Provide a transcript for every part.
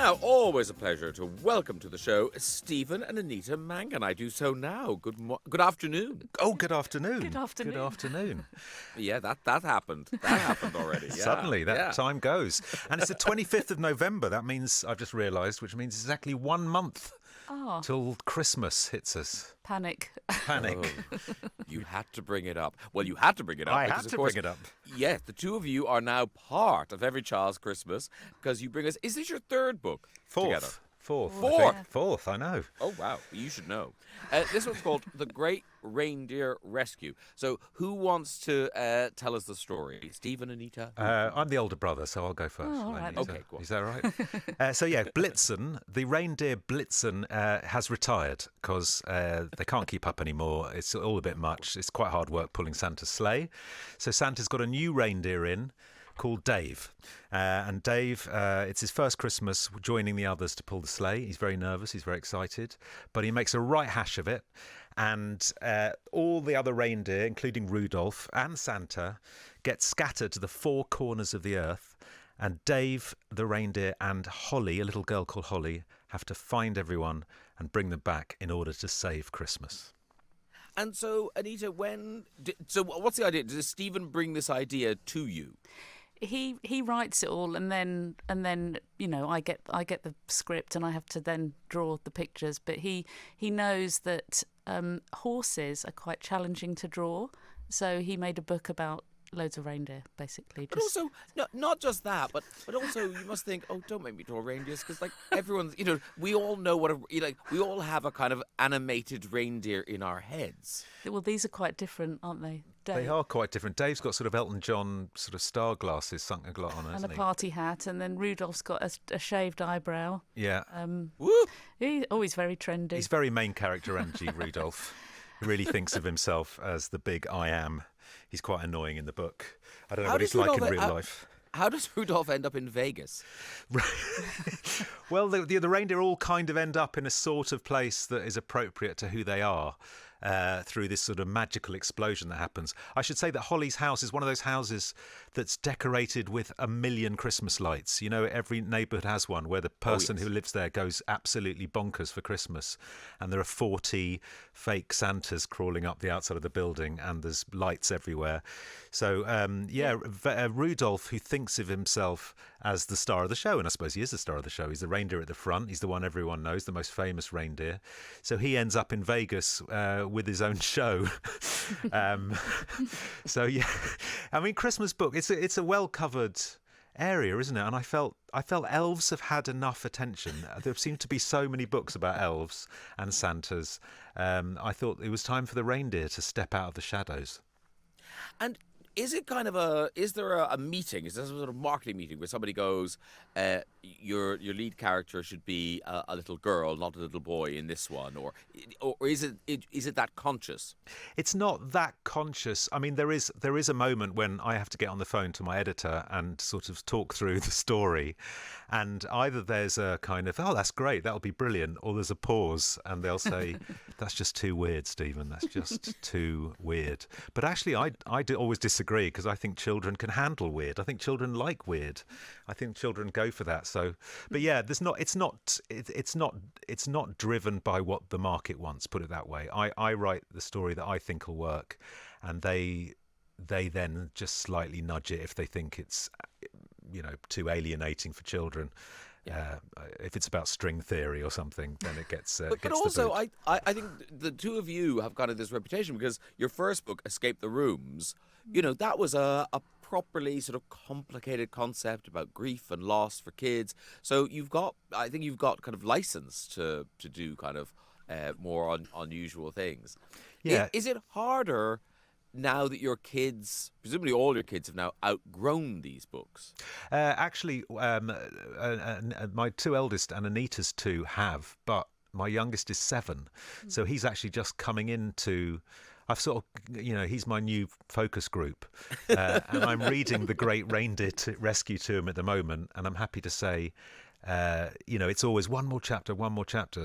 now, always a pleasure to welcome to the show Stephen and Anita Mangan. I do so now. Good afternoon. Oh, good afternoon. Good afternoon. Good afternoon. Yeah, that happened. That happened already. Yeah. Suddenly, that time goes. And it's the 25th of November. That means, I've just realised, which means exactly 1 month till Christmas hits us. Panic. Panic. Oh, you had to bring it up. Well, you had to bring it up. I because, had of to course, bring it up. Yes, the two of you are now part of every child's Christmas because you bring us... Is this your third book together? Fourth, I know. Oh, wow. You should know. This one's called The Great Reindeer Rescue. So who wants to tell us the story? Stephen, Anita? I'm the older brother, so I'll go first. Oh, all right. Anita. Okay, cool. Is that right? Blitzen, the reindeer Blitzen, has retired because they can't keep up anymore. It's all a bit much. It's quite hard work pulling Santa's sleigh. So Santa's got a new reindeer in called Dave. And Dave, it's his first Christmas joining the others to pull the sleigh. He's very nervous, he's very excited, but he makes a right hash of it. And all the other reindeer, including Rudolph and Santa, get scattered to the four corners of the earth. And Dave, the reindeer, and Holly, a little girl called Holly, have to find everyone and bring them back in order to save Christmas. And so, Anita, what's the idea? Does Stephen bring this idea to you? He writes it all, and then I get the script, and I have to then draw the pictures. But he knows that horses are quite challenging to draw, so he made a book about loads of reindeer, basically. But also, not just that, but also you must think, oh, don't make me draw reindeers, because like everyone's, we all know we all have a kind of animated reindeer in our heads. Well, these are quite different, aren't they? Dave. They are quite different. Dave's got sort of Elton John sort of star glasses sunk on, and a party hat, and then Rudolph's got a shaved eyebrow. Yeah. Woo! He's always very trendy. He's very main character energy, Rudolph. He really thinks of himself as the big I am. He's quite annoying in the book. I don't know what he's like in real life. How does Rudolph end up in Vegas? Well, the reindeer all kind of end up in a sort of place that is appropriate to who they are. Through this sort of magical explosion that happens. I should say that Holly's house is one of those houses that's decorated with a million Christmas lights. Every neighbourhood has one where the person who lives there goes absolutely bonkers for Christmas. And there are 40 fake Santas crawling up the outside of the building, and there's lights everywhere. So, Rudolph, who thinks of himself as the star of the show, and I suppose he is the star of the show. He's the reindeer at the front. He's the one everyone knows, the most famous reindeer. So he ends up in Vegas with his own show. Christmas book. It's a well covered area, isn't it? And I felt elves have had enough attention. There seem to be so many books about elves and Santas. I thought it was time for the reindeer to step out of the shadows. And is there a meeting? Is there some sort of marketing meeting where somebody goes, your lead character should be a little girl, not a little boy in this one, or is it that conscious? It's not that conscious. I mean, there is a moment when I have to get on the phone to my editor and sort of talk through the story, and either there's a kind of, oh, that's great, that'll be brilliant, or there's a pause and they'll say, that's just too weird, Stephen, that's just too weird. But actually, I do always disagree, because I think children can handle weird. I think children like weird. I think children go for that. So, but yeah, it's not driven by what the market wants. Put it that way. I write the story that I think will work, and they then just slightly nudge it if they think it's too alienating for children. Yeah. If it's about string theory or something, then it gets. But also, I think the two of you have kind of this reputation because your first book, Escape the Rooms, that was a properly sort of complicated concept about grief and loss for kids. So I think you've got kind of license to do kind of more unusual things. Yeah. Is it harder now that your kids, presumably all your kids, have now outgrown these books? Actually, my two eldest and Anita's two have, but my youngest is 7. So he's actually just coming into... I've sort of, he's my new focus group, and I'm reading The Great Reindeer Rescue to him at the moment, and I'm happy to say, it's always one more chapter.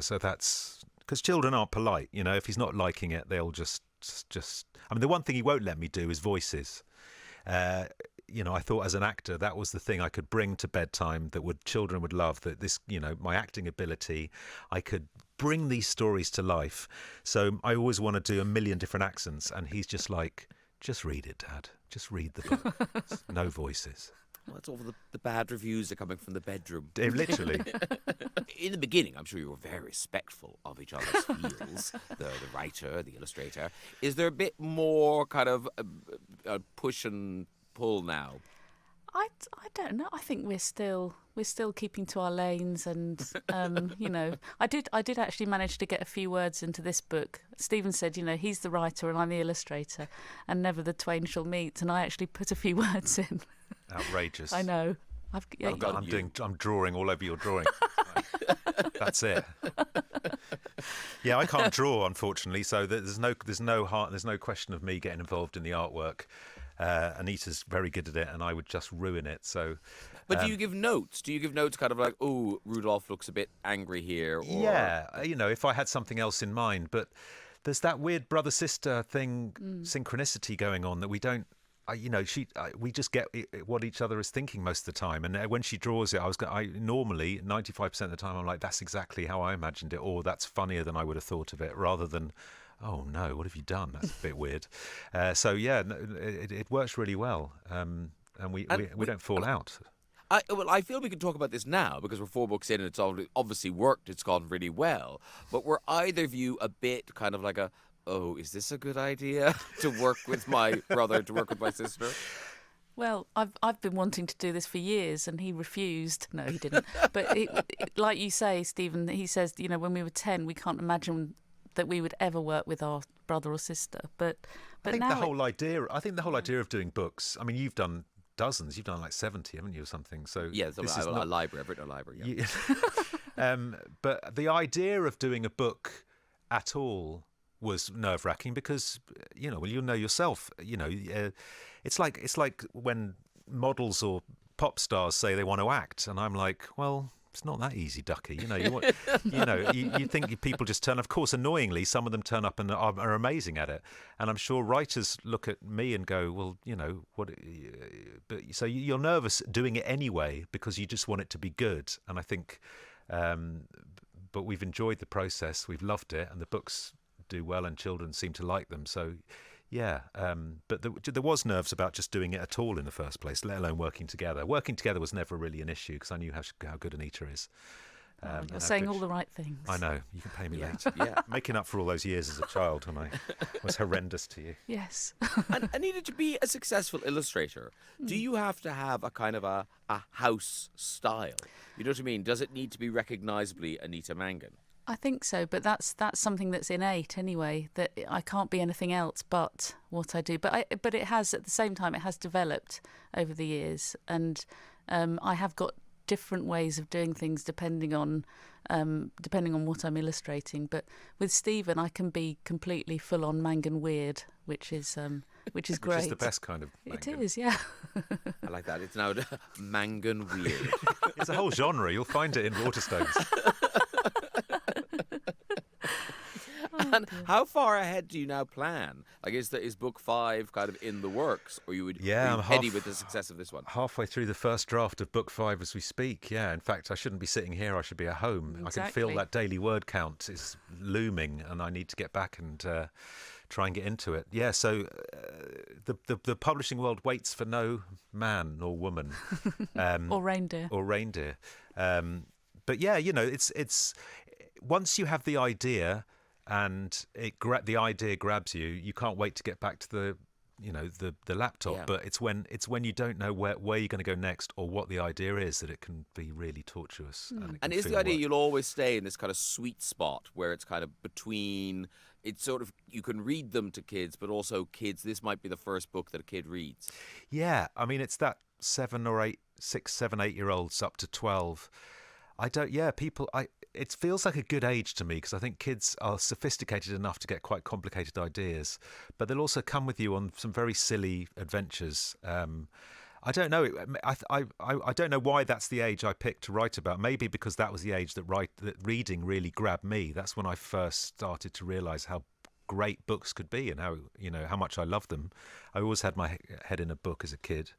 So that's... Because children aren't polite, if he's not liking it, they'll just... I mean, the one thing he won't let me do is voices. I thought as an actor that was the thing I could bring to bedtime that children would love. That this, my acting ability, I could bring these stories to life. So I always want to do a million different accents, and he's just like, just read it, Dad. Just read the book. No voices. Well, that's all the bad reviews are coming from the bedroom. Literally. In the beginning, I'm sure you were very respectful of each other's feels, the writer, the illustrator. Is there a bit more kind of push and pull now? I don't know. I think we're still keeping to our lanes, and I did actually manage to get a few words into this book. Stephen said, he's the writer and I'm the illustrator, and never the twain shall meet. And I actually put a few words in. Outrageous. I know. I'm drawing all over your drawing. That's it. Yeah, I can't draw, unfortunately, so there's no question of me getting involved in the artwork. Anita's very good at it, and I would just ruin it. So, but do you give notes? Do you give notes, kind of like, "Oh, Rudolph looks a bit angry here"? Or... Yeah, if I had something else in mind, but there's that weird brother-sister thing, synchronicity going on that we don't. We just get what each other is thinking most of the time, and when she draws it, I normally 95% of the time I'm like, that's exactly how I imagined it, or that's funnier than I would have thought of it, rather than, oh no, what have you done? That's a bit weird. So yeah, it works really well, and we don't fall out. I feel we can talk about this now because we're 4 books in and it's obviously worked. It's gone really well. But were either of you a bit kind of like oh, is this a good idea to work with my brother, to work with my sister? Well, I've been wanting to do this for years, and he refused. No, he didn't. But like you say, Stephen, he says, when we were 10, we can't imagine that we would ever work with our brother or sister. But I think now the whole idea of doing books. I mean, you've done dozens. You've done like 70, haven't you, or something? So yeah, this is is not a library. I've written a library. Yeah. But the idea of doing a book at all was nerve-wracking because you know yourself. It's like when models or pop stars say they want to act, and I'm like, well, it's not that easy, ducky. You think people just turn. Of course, annoyingly, some of them turn up and are amazing at it. And I'm sure writers look at me and go, well, what? But so you're nervous doing it anyway because you just want it to be good. And I think, but we've enjoyed the process. We've loved it, and the books do well, and children seem to like them. So. Yeah, but there was nerves about just doing it at all in the first place, let alone working together. Working together was never really an issue because I knew how good Anita is. You're saying all the right things. I know. You can pay me later. Yeah. Making up for all those years as a child when I was horrendous to you. Yes. And Anita, to be a successful illustrator, do you have to have a kind of a house style? You know what I mean? Does it need to be recognisably Anita Mangan? I think so, but that's something that's innate anyway. That I can't be anything else but what I do. But it has, at the same time, it has developed over the years, and I have got different ways of doing things depending on what I'm illustrating. But with Stephen, I can be completely full on Mangan weird, which is great. Which is the best kind of Mangan. It is, yeah. I like that. It's now Mangan weird. It's a whole genre. You'll find it in Waterstones. And how far ahead do you now plan? Like, is book 5 kind of in the works, or you would be heady with the success of this one? Halfway through the first draft of book 5 as we speak. Yeah, in fact, I shouldn't be sitting here. I should be at home. Exactly. I can feel that daily word count is looming, and I need to get back and try and get into it. Yeah, so the publishing world waits for no man or woman, or reindeer. But yeah, it's once you have the idea. And the idea grabs you. You can't wait to get back to the laptop. Yeah. But it's when you don't know where you're going to go next or what the idea is that it can be really tortuous. And is the idea you'll always stay in this kind of sweet spot where it's kind of between? It's sort of, you can read them to kids, but also kids. This might be the first book that a kid reads. Yeah, I mean it's that 6, 7, 8 year olds up to 12. It feels like a good age to me because I think kids are sophisticated enough to get quite complicated ideas, but they'll also come with you on some very silly adventures. I don't know. I don't know why that's the age I picked to write about. Maybe because that was the age that reading really grabbed me. That's when I first started to realise how great books could be and how much I loved them. I always had my head in a book as a kid.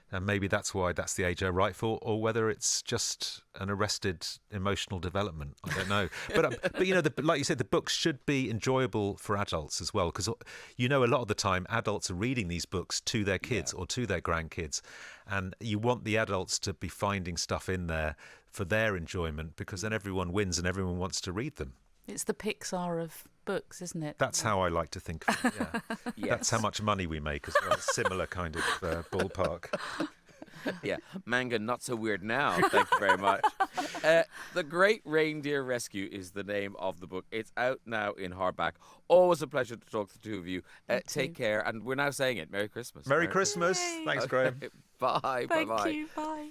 And maybe that's why that's the age I write for, or whether it's just an arrested emotional development. I don't know. But you know, like you said, the books should be enjoyable for adults as well, because you know, a lot of the time adults are reading these books to their kids or to their grandkids, and you want the adults to be finding stuff in there for their enjoyment, because then everyone wins and everyone wants to read them. It's the Pixar of books, isn't it? That's how I like to think of it, yeah. Yes. That's how much money we make as well. Similar kind of ballpark. Yeah, Mangan, not so weird now. Thank you very much. The Great Reindeer Rescue is the name of the book. It's out now in hardback. Always a pleasure to talk to the two of you. Take care. And we're now saying it. Merry Christmas. Merry Christmas. Yay. Thanks, Graham. Bye. Thank Bye-bye. you. Bye.